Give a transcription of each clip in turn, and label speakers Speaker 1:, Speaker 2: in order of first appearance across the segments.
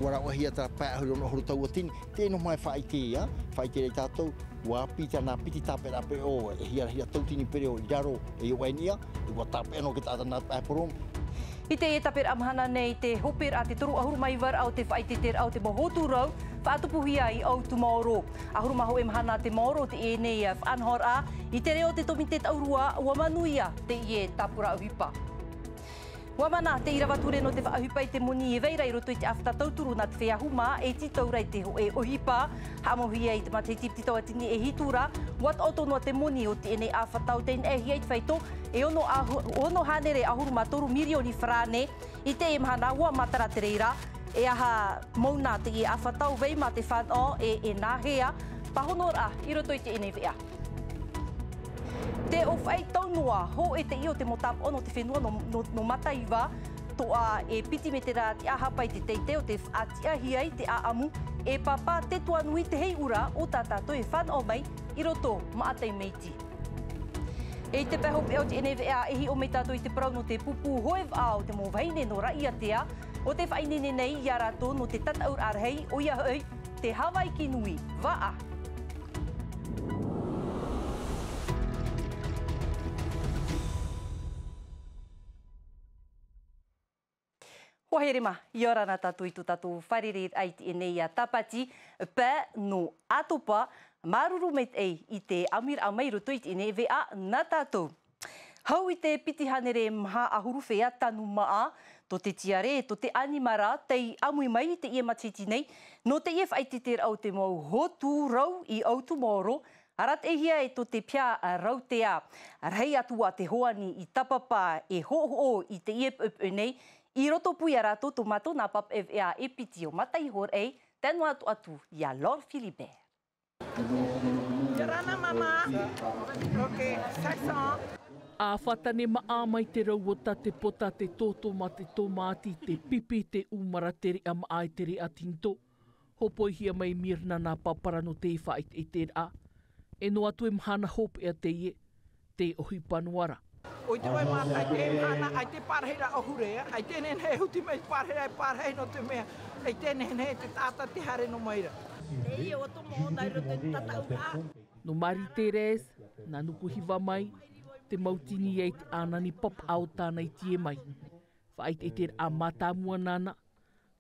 Speaker 1: Wara o hia ta pa hulu no hulu tau tin te no mai fai te ya fai te tato wa pita na piti tape ape o hia tau tini pere o jaro e wainia e wa tape no ke tata na pa porom
Speaker 2: I te tapir amhana nei te hopir a te toru ahuru mai war au te whai te ter au te mohotu rau whaatupuhi ai au tu maoro. Ahuru maho e mhana te maoro te e nei a whanhor a I te reo te tomi te taurua ua manuia te i e tapura uhipa. Wamana te irawature no te whaahupa I te moni e veira I roto I te awhata tauturu na te whiahuma e titaurai te ho e ohipa. Hamohi ai te mate tiptito atini e hitura. Wat oto noa te moni o te ene a whatau te e hiai te whaito e ono hanere ahuru matoru milioni frane I te e mahana ua matara te reira. E aha mauna te e a whatau vei ma te whanau e nāhea. Pahonora I roto I te ene vea. Te o whai taunua, ho e te io te motap ono te whenua no mataiwa, toa e piti me te rā te ahapai te teite o te whaatiahi ai te aamu, e papa te tuanui te hei ura o tātātou e whanau mai I roto maatei meiti. E te pehope o te NVA e hi o me tātou I te parau no te pupu hoev au te mō vaine no raiatea, o te whainene nei I a rātou no te tataur arhei o ia hoi te Hawaii ki nui, waa. Waherema, I ora nā tātou I tō tātou wharere ai te nei a tāpati, pē no atopa, maruru meit ei I te amir a mai roto I te nei vea nā tātou. Hau I te pitihanere mha ahuru whea tanu maa, to te tiare, to te animara, tei amui mai te ia matiti nei, no te ia whai te te au te mau hotu rau I autu moro, arat e hia e to te pia rau te a, rei atua te hoani I tapapa e ho I te ia nei, I roto pui a rātou tō mato nā pap FA e piti o matai hor ei, tēnu atu ia Lord Philippe.
Speaker 3: Yarana mama. Okay, saxon.
Speaker 4: A whatane maa mai te rau o te pota te tōtō ma te tōmāti, te pipi, te umarateri a maa e tere a tinto. Hopoi hia mai mirna nā papara no te whait e te a. E no atu e mhana hope e te ie, te ohi panuara.
Speaker 3: O te wai mata, ai te mhana, ai te pārheira ohurea, ai tēnen he huti mai pārhei no te mea, ai tēnen he te tāta te hare no maira. Nei o to mo dai ro te tatau a.
Speaker 4: No mari te res, nā nuku hiwa mai, te mautini e te anani pop au tāna I tie mai. Whait e te a mātāmua nana,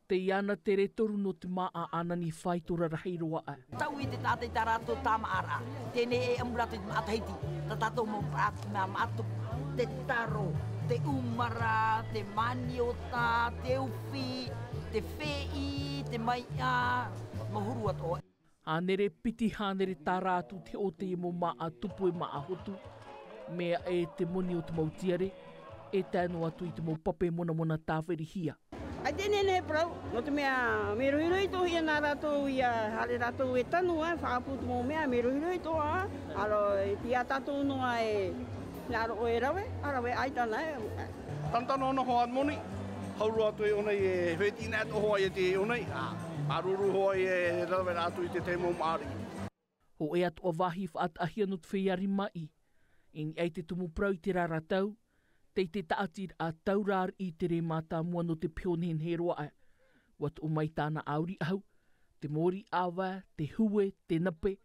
Speaker 4: te iana te retoru no te maa a anani whaitora rahiroa a.
Speaker 3: Tau I te tātai tā rātou tāma ara, tēnei e amuratu I te maataheiti, tā tātou mō prātu mea mātu, te taro, te umara, te maniota, te uwhi, te whei, te maia, mahuru atoa.
Speaker 4: Hānere piti hānere tā rātu te o te imo maa tupu e maa hotu, mea e te moni o te mautiare, e tēnu atu I te mō pape mona tāwheri hia.
Speaker 5: Ai tēnei nei prau, no te mea me ruhirui tō hia nā rātou ia hare rātou e tanu whaaputu mō mea me ruhirui tō aro e pia tātou noa e nāro o e rawe aitana e.
Speaker 6: Tantana ona hoa moni, hauru atu e onei e hweti nā to hoa e te onei, maruru hoa e rawe atu I te te mō maari.
Speaker 4: Ho e atu o wahi whaatahia no te whiari mai, en ei te tumu prau te raratau, te taatir a taurar I te re mata mua no te pionhen he roa. Wat o mai tāna auri au, te mori awa, te hue, te nape,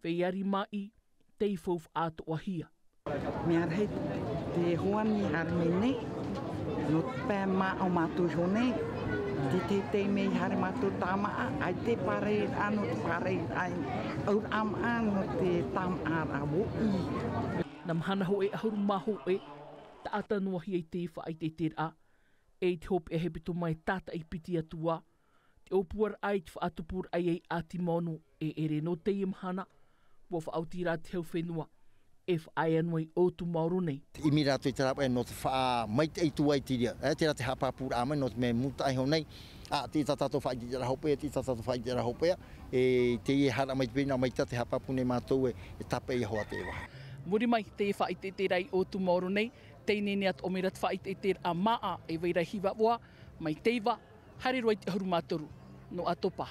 Speaker 4: whiari mai, te ifouf ato ahia.
Speaker 7: Mea rei te hoani harme nei, no pē mā o mātou hone, te mei hare mātou tāmaa, ai te pare ano te pare ai, aur am ano te tam ar a woi.
Speaker 4: Nam hana ho e ahuru maho e, ta ata noahi e te whaai te te a, e te hope e hebito mai tata I piti atua, te opuar ai te whaatupur ai ei ati mono e ere no te imhana, wa whautira te hau whenua, e whaai anuai o tu mauro nei.
Speaker 1: I mi rātou I te rapa e no te wha mai te eitu ai tiria, te rā te hapapura amai no te me muta ai hau nei, te tātou whaai te rahopea, te tātou whaai te rahopea, e te ie hara mai te pina mai te hapapune mātou e tape I hoa te waha.
Speaker 4: Muri mai te whaai te rai o tu mauro nei, te nene at omerat whaai te a maa e weira hiwa oa, mai teiva, hare roi te ahuru mātoru, no atopa.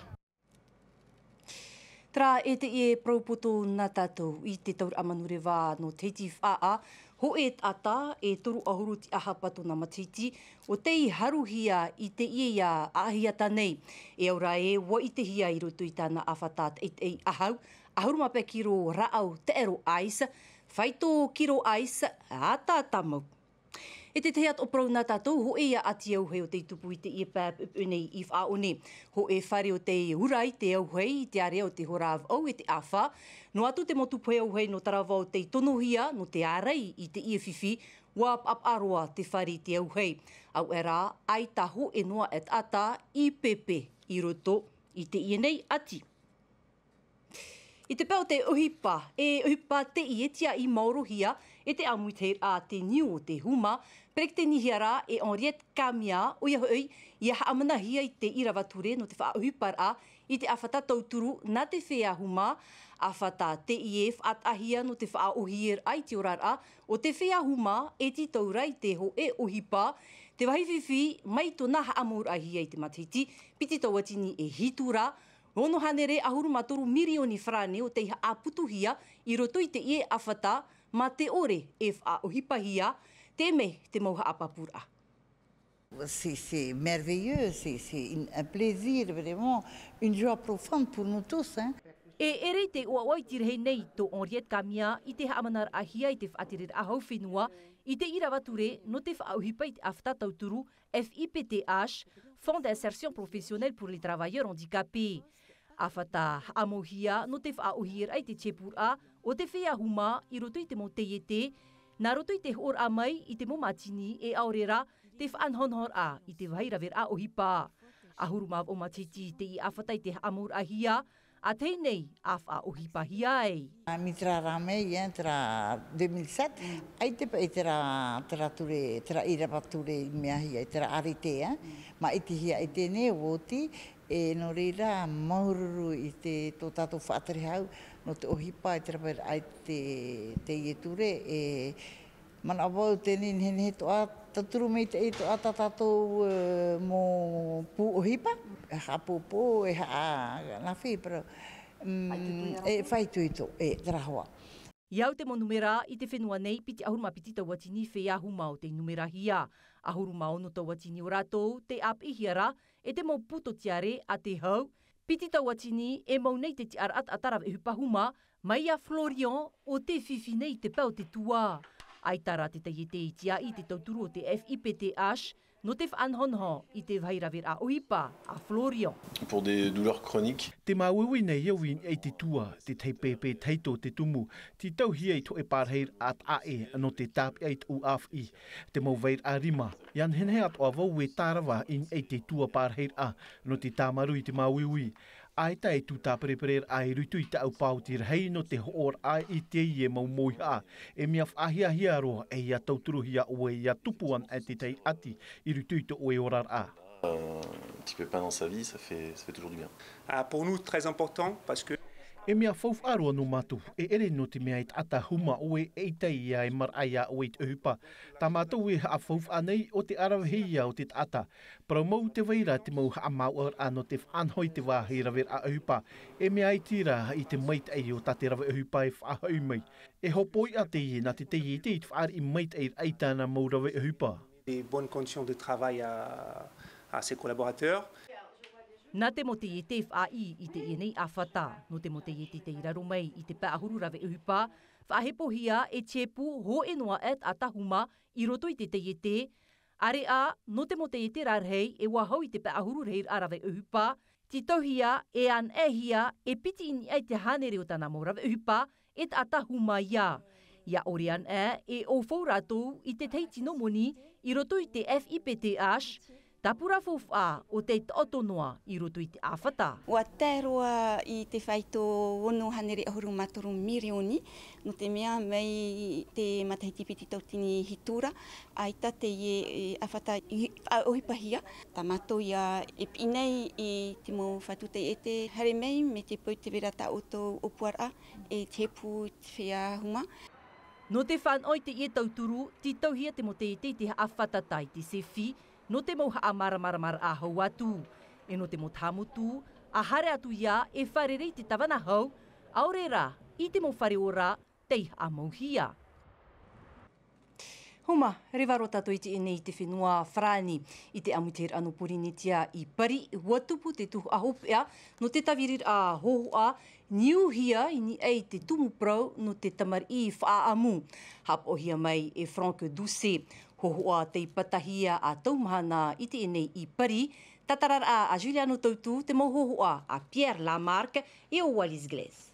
Speaker 2: Tra e te e praupoto nā tātou I te taur amanure wā no teiti whaa, Ho e tata e toru ahuru ti aha patuna matiti o te i haruhia i te ia ahiata nei. E aura e wa i te hia i roto i tāna awhatat e ahau. Ahuru mape kiro raau te ero aisa, whaito kiro aisa a tātamau. E te tehat o prau nā tātou, ho e a ati au hei o te tupu i te ia pēp nei i whaone. Ho e whare o te urai, te au hei, te are o te horav au e te awha. No atu te motu pui au hei no tarawa o te tonohia, no te arei i te ia whiwhi, wap ap aroa te whare te au hei. Au era, ai taho e noa et ata i pepe i roto i te ia nei ati. I te pēo te uhipa, e uhipa te ietia i maurohia, e te amuiteir a te niu o te huma, perek te nihiara e Henriette Kamia, o ia hoi, i aha amanahia i te irawature no te wha uhipar a, i te awhata tauturu na te whea huma, awhata te ief at ahia no te wha uhir ai te orar a, o te whea huma e ti taurai te ho e uhipa, te wahiwhiwhi mai to naha amur ahia i te matiti, piti tauatini e hitura, Rono hanere ahuru matoru mirioni frane o te iha aputuhia i roto i te ie awhata ma te ore e whaohipahia te me te mauha apapura.
Speaker 8: C'est merveilleux, c'est un plaisir, vraiment, une joie profonde pour nous tous. Hein.
Speaker 2: E ere te oawai tirehei nei to Henriette Kamia i te haamanar ahia i te whaatirere ahau whenua i te irawature no te whaohipa i te awhata tauturu FIPTH, Fonds d'insertion professionnelle pour les travailleurs handicapés. Awhata amohia no te whaohir ai te tepura o te whea huma i roto i te mo te iete, nā roto i te hor amai i te mo matini e aorera te whaanhonhor a i te wairaver a ohipa. Ahuru mav o matiti te i awhata i te amur ahia, a tei nei a whaohipa hiai.
Speaker 8: Mitra ramei, tra 2007, ai te pa i tera irawature i mea hia, i tera arite, ma iti hia i te ne woti, e no reira maururu i te tō tātou whaatari hau, no te ohipa i tera pera ai te ieture, e mana awau tēnei hene he toa, taturu mei te e toa tātou mō pū ohipa, ha pōpō, e ha nawhi, pero e whaituito, e terahoa.
Speaker 2: Iau te mo numera i te whenua nei piti ahuruma piti tauatini whea huma o te numera hia. Ahuruma ono tauatini o rātou te ap ihiara e te mau puto tiare a te hau. Piti tauatini e mau nei te tiara at atarawe hupa huma mai a Florian o te whiwhi nei te pau te tua. Aitara te teie te itia i te tauturu o te FIPTH no te whaanhonho i te vairaver a ohipa a Florian.
Speaker 9: Pour des douleurs chroniques.
Speaker 10: Te mauiwi nei iwi e te tua, te teipepe teito te tumu, te tauhia i to e parheir at ae no te tāpi ait u afi, te mau veir a rima. Ian henhe at o avau e tārawa in e te tua parheir a no te tāmaru i te mauiwi. Ai tai tu tā preparer ai rutu i te au pautir hei no te hoor ai i te ie mau moiha. E mea whahia hia roa e ia tauturuhia o e ia tupuan e te tei ati i rutu i te oe orar a.
Speaker 9: Un petit pépin dans sa vie, ça fait toujours du bien.
Speaker 11: Pour nous, très important parce que
Speaker 10: E mea whauf aroa no matu, e ere no te mea it ata huma o e eitei ia e maraia o e te uhupa. Tā mātou e haa whauf anei o te arawhia o te ata. Parau mau te waira te mau haa mau ar ano te whanhoi te wāhi rawer a uhupa. E mea i tira i te mait ei o tate rawe uhupa e whahau mai. E hopoi a te ie na te teie te i te whaar i mait ei eitana mau rawe uhupa.
Speaker 11: Des bonnes conditions de travail à ses collaborateurs.
Speaker 2: Nā te mo te ie te whai i te ie nei a whata, no te mo te ie te iraro mai i te pāahuru rawe uhupa, whahepohia e tiepu ho e noa et a tahuma i roto i te ie te, are a no te mo te ie te rarhei e wahau i te pāahuru reir a rawe uhupa, ti tauhia e an ehia e piti ini ai te hanere o tana mo rawe uhupa et a tahuma ia. Ia orean e o whau rātou i te teiti no moni i roto i te FIPTH, Tapura fofa o te otonoa i roto i te awhata.
Speaker 12: Ua tēroa i te whaito ono hanere ahuru matoru mirioni, no te mea mai te matahiti piti tautini hitura, aita te ie awhata i ohipahia. Tā mātou ia e pinei i te mo whatute e te hare mei me te pau te wera ta oto opuara e te hepu te whea huma.
Speaker 2: No te whanoi te ie tauturu, ti tauhia te mo te awhatatai te sefi, no te mau haa maramaramara a hau atu. E no te mo tāmutu, a hare atu ia e wharerei te tawana hau, aurera i te mo whare ora tei a mauhia. Huma, rewaro tātou i te ene i te whenua whrani i te amuter anu porinitia i pari watupu te tuhu ahopea no te tawirir a hohoa niuhia i ni ei te tumuprau no te tamar i whaamu. Hapohia mai e Franco Duce, hohoa te patahia a taumahana i te ene i pari, tatarar a Juliano Tautu te mohohoa a Pierre Lamarck e o Wallis Glass.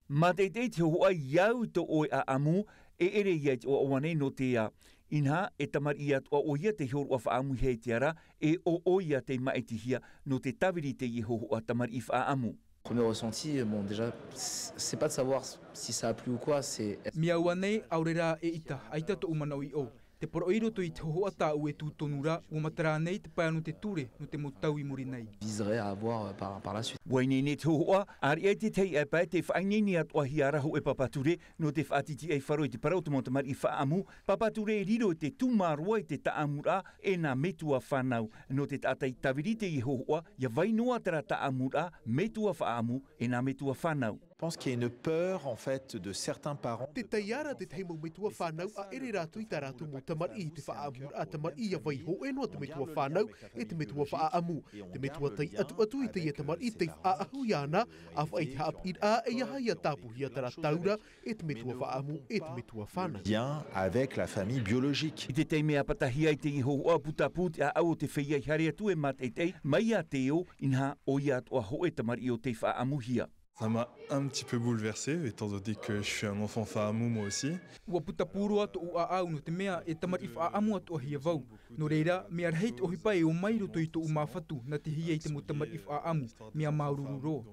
Speaker 13: Ma te te hohoa iau to oi a amu, e ere ia te o awane no te a inha e tamar ia o oia te hior o whaamu hei te ara e o oia te maetihia no te tawiri te i hoho a tamar i whaamu.
Speaker 14: Premier ressenti, bon déjà, c'est pas de savoir si ça a plu ou quoi, c'est...
Speaker 15: Miaua nei aurera e ita, aita to umanau i o. Te poroiro to i te hohoa tā ue tū tonura, o matara nei te pai anu te ture, no te motau i muri nei.
Speaker 14: Viserait à avoir par la suite.
Speaker 13: Waine ne te hohoa, ari e te tei e pai te whaineni atoa hi arahu e papature, no te whaatiti e wharo i te parau te montamari i whaamu, papature e riro te tūmarua i te taamura e nā metua whanau, no te tātai tawirite i hohoa, ia vainoa tera taamura, metua whaamu e nā metua whanau.
Speaker 16: Je pense qu'il y a une peur en fait de certains parents.
Speaker 10: Te taiara te teimo metua whanau a ere rātu i tā rātu mo tamar i te whaamu a tamar i a vai ho e noa te metua whanau e te metua whaamu. Te metua tai atu i te ia tamar i te whaahu iana a whai te haap i a e aha ia tāpuhia tara taura e te metua whaamu e te metua whanau.
Speaker 16: Bien avec la famille biologique.
Speaker 13: I te teimea patahia i te i hohoa putaput a au te whaia i harea tu e matei mai a teo inha o ia atoa ho e tamar i o te whaamu hia.
Speaker 17: Ça m'a un petit peu bouleversé, étant donné que je suis un enfant whaamu moi aussi.
Speaker 15: Ua putapuru atu ua au no te mea e tamar I whaamu atu hia vau. No reira, mea rheit o hipa e o mairu to I to umawhatu na te hia I te mo tamar I whaamu, mea maurururo.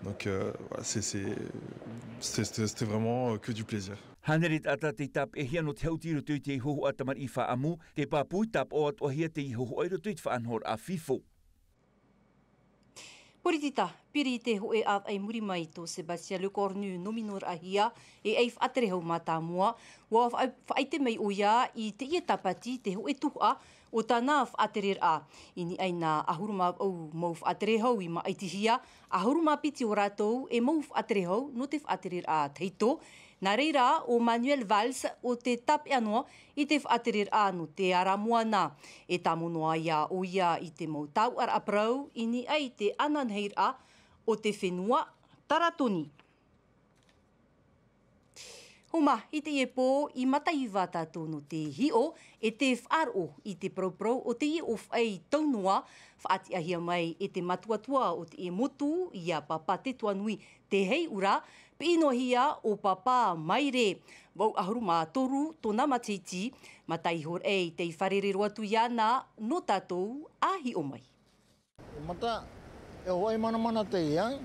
Speaker 17: Donc voilà, c'était vraiment que du plaisir.
Speaker 13: Hanere tata te tap e hia no te hautiro tui te hoho a tamar I whaamu, te pāpui tap o atu hia te hoho airo tui te whaanhor a FIFO.
Speaker 2: Poritita, piri I te hoe av ai muri mai to Sebastian Le Cornu nominor ahia e ei whaaterehau mātāmua. Wa whaite mai o ia I te ia tāpati te hoe tuha o tāna whaaterer a. Ini aina ahuruma au mau whaaterehau I maaitihia, ahuruma piti o rātou e mau whaaterehau no te whaaterer a teito. Nā reira o Manuel Valls o te tape anoa I te whaaterer a no te aramuana. E tamonoa ia o ia I te mau tau ar aprau ini ai te ananheira o te whenua taratoni. Homa, I te epo I matai wātātou no te hio e te whaaro I te prauprau o te o whai taunua whaati ahia mai e te matuatua o te e motu I a papa te tuanui te hei ura pino hia o papa maire. Wau ahuruma toru tōna matiti matai hor ei te wharerero atu iana no tātou ahi o mai.
Speaker 1: Mata, e hoi mana te ia.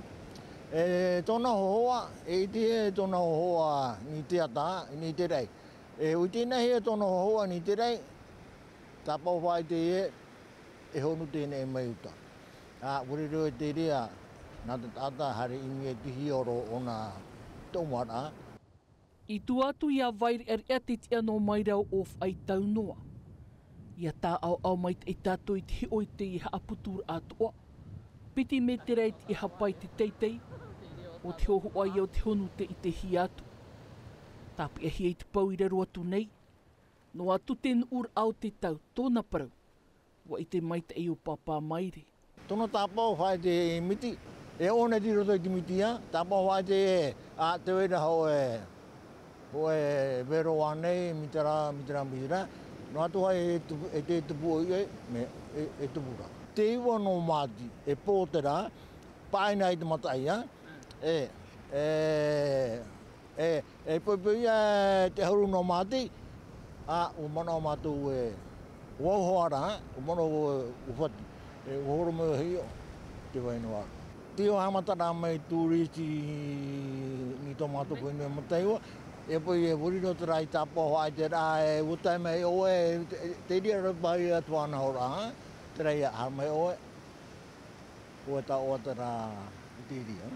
Speaker 1: E tōna hohoa, e iti e tōna hohoa ni te ata, ni te rei. E uiti nahi e tōna hohoa ni te rei, tā pau whai te e honu tēnei mai uta. Urero e te rea, nā te tata hare imi e tihi oro o nā taumara.
Speaker 4: I tu atu ia vairi e te tia no mairau o whai taunoa. Ia tā au mai te tātou I te hoi te I haaputur atoa. Piti me te reit I hapai te teitei, o te hoho ai o te honu te I te hi atu. Tāpi e hi te pau I rero atu nei, no atu ten ur au te tau tōna parau, wa I te maita e o papa maire.
Speaker 1: Tono tāpau whai te miti, e one ti roto I te mitia, tāpau whai te a te wera ho e vero anei, mitara, no atu hai e te tupu e tupura. Te iwa no māti e pōtera, paina I te mataia, poipia te hauru no māti, o mana o mātou e wauhoara, o mana o whati, e uhoro mo hio, te wainoa. Te o hamatara mai tūriti ni tō mātou poinu e mataiwa, e poi e wuriro te rai tāpau hai te rā e utai mai o te ria rapai atua ana hora, te rai a mai oe, o e ta o te rā te ria.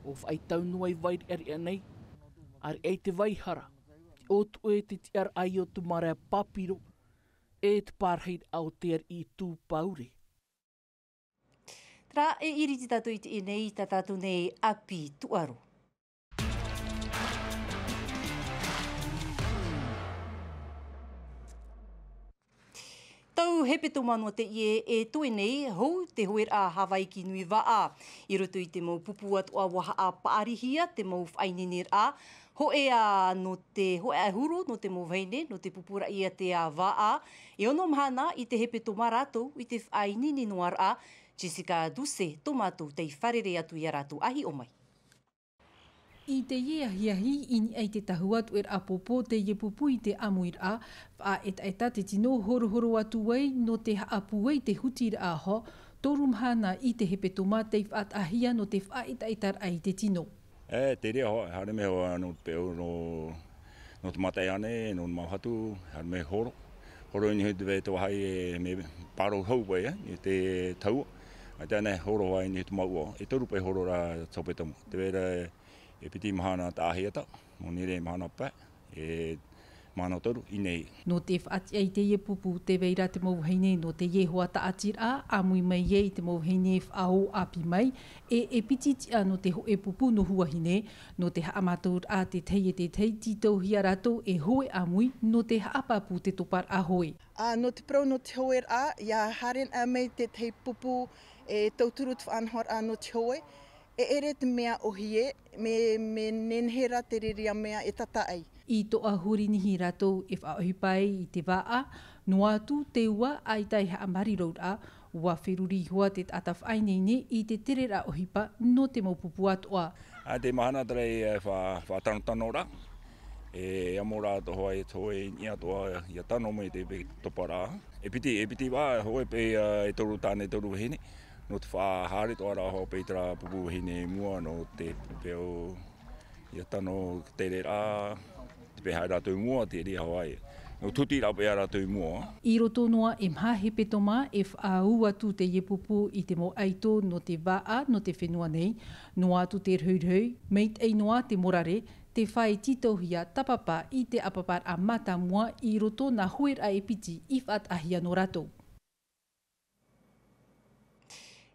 Speaker 4: O whai taunua I vairi eri nei, ari ei te vaihara, o tu e te tiar ai o tu marea papiro, e te pārheid au te I tū paure.
Speaker 2: Tra e iriti tātou I te enei, tātou nei api tuaro. Tau hepe tō mano te ie e toi nei hou te hoer a Hawaii ki nui waa. I roto i te mau pupu atu a waha a paarihia, te mau whainenir a. Ho e a no te ho e a huru no te mau veine, no te pupura ia te a waa. E ono mahana i te hepe tō maratou i te whainini noar a. Jessica Duse, tō mātou te wharere atu i a rātou ahi o mai.
Speaker 18: I te ieahiahi ini ai te tahu atu a popo te ie pupu i te amuir a, wha eta te tino horo atu wei no te haapu wei te hutir a ho, toru mahana i te hepe toma te whaatahia no te whaetaitar ai te tino.
Speaker 19: Te rea hoa, hare me hoa no te peo no te matai ane, no te mauhatu, hare me horo. Horo ini hui te wei te wahai me paro hau wei, i te taua. Ai tēnei horo hoa ini te maua, e toru pai horo ra taupetamu. Te wei e piti mahana ta ahiata, mo nire mahana pā, e mahana toru, i nei.
Speaker 18: No te whaati ai te ie pupu te weira te mau heine no te ie hoa ta atir a, amui mai ie i te mau heine whao api mai, e pititi a no te ho e pupu no huahine, no te haamatur a te tei titau hia rato e hoe amui no te haapapu te topar a hoe.
Speaker 20: No te pro no te hoer a, ia haren a mei te tei pupu e tauturut whanhor a no te hoe, e ere te mea ohie, me nenhera te riria mea e tata ai.
Speaker 18: I toa huri nihi ratou e whaohi pai i te waa, no atu te ua ai tai haamari road a, ua whiruri hoa te ataf ainene i te terera ohipa no te maupupu atoa.
Speaker 19: Te mahana tarei whatanotano ra, e amora to hoa e toe ni atoa i a tano mai te topara. E piti wā hoa pe e toru tāne toru hene. No te whahare toa rā ho peitara pupu hine mua no te peo i a tano te re rā, te peha rātou mua te rea Hawaii. No tuti rā pea rātou mua.
Speaker 18: I roto noa e mha he petoma e whaau atu te ie pupu i te mo aito no te waa no te whenua nei, no atu te rhurhau, meit ei noa te morare, te whai titohia tapapa i te apapar a mata mua i roto na huer a epiti i whaat ahia no ratou.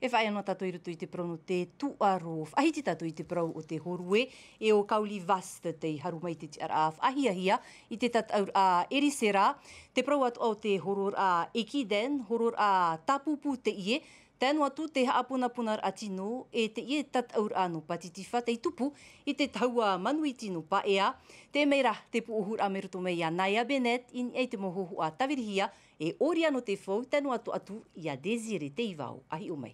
Speaker 2: E whai anō tātou i roto i te prono te tuaro, whahiti tātou i te prau o te horue, e o kauli vasta te harumai te tiara a whahiahia i te tataur a Erisera, te prau atu au te horor a Ekiden, horor a Tapupu te ie, tēnu atu te haapunapunar a tino e te ie tataur a no patitifa te tupu i te taua manui tino pa ea, te meira te puuhur a meroto mei a Naya Bennett in ei te mohohu a Tawirihia e oria no te whau tēnu atu i a Desire te iwao ahi o mai.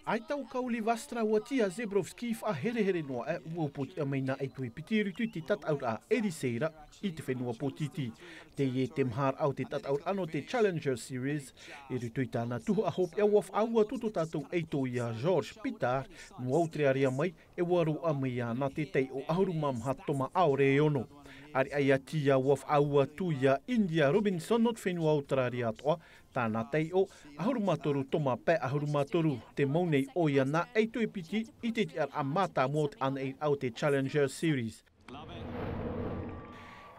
Speaker 10: Ai tau kauli vastra ua tia Zebrovski wha here noa e ua poti a meina ai tui pitirutu te tataur a Eriseira i te whenua potiti. Te ie te mhar au te tataur ano te Challenger Series e rutui tāna tuhu a hop e waf aua tuto tātou eito i a George Pitar no autrearia mai e waru a mea na te tei o ahurumam hatoma aore e ono. Ari ai a tia waf aua tu i a India Robinson not whenua autraria atoa, tāna tei o ahurumatoru toma pe ahurumatoru te maunei o ia na eito e piti i te tiar a mata mot an e au te Challenger Series.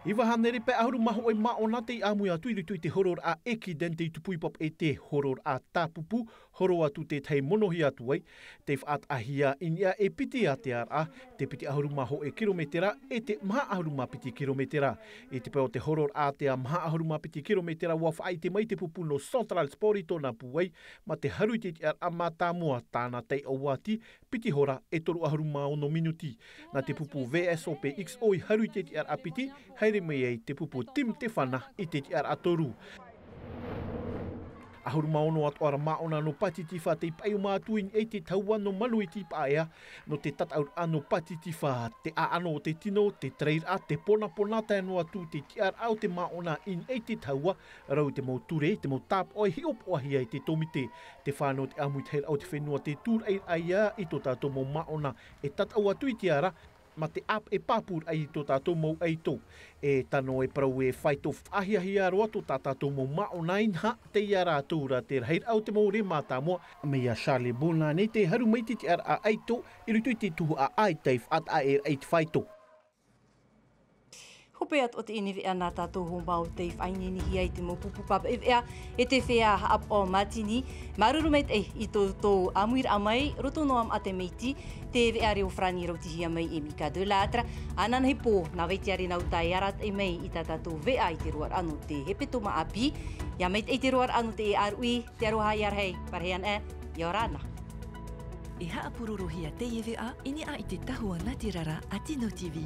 Speaker 10: Iwa hanere pe ahurumaho e maona te amui atu i tui te horor a Ekiden te tupuipop e te horor a Tapupu, horo atu te tei monohi atu ai, te whaat ahia inia e piti a te ara, te piti ahurumaho e kilometera e te maha ahuruma piti kilometera. E te peo te horor a te a maha ahuruma piti kilometera ua whaai te mai te pupu no Central Spori tōna puai, ma te haru te te a matamua tāna tei o wati, piti hora e toru ahuruma ono minuti. Na te pupu VSOP X oi haru te te a piti, haere mei ei te pupu Tim te whana i te te a toru. Ahuruma ono atu ara maona no patitifa te pai o mātuin e te taua no malui ti paea no te tataur ano patitifa te a ano o te tino, te treir a te pona tēnu atu te tiar au te maona in e te taua rau te mau ture, te mau tap oi hiop oahia i te tomite te whāno te amuit heir au te whenua te tūr eir aia i tō tātou mau maona e tatau atu i te ara ma te ap e papur ai tō tātou mau eito. E tano e parau e whaito whahiahia roa tō tātou mau maona inha te iara tūra te raheir au te mau re mātāmoa. Mea Charlie Bona nei te haru mai te ara a eito i rutu te tuhu a aiteif at a e eit whaito.
Speaker 2: hope at o te iniwi ana tātou hombau te whainini hi ai te mo pupu papa e te whea haap o matini. Maruru meit i tō amuir amai, roto no am ate meiti, te wea reo frani rauti hi amai e mika de latra. Anan he pō, na weiti are nau tai arat e mei i tātou wea i te ruar anu te hepeto ma api. Ia meit i te ruar anu te e arui, te aroha i arhei, parehan ia rana.
Speaker 21: E haapururu hia te iwi a, ini a i te tahua Ngāti Rara a Tino TV.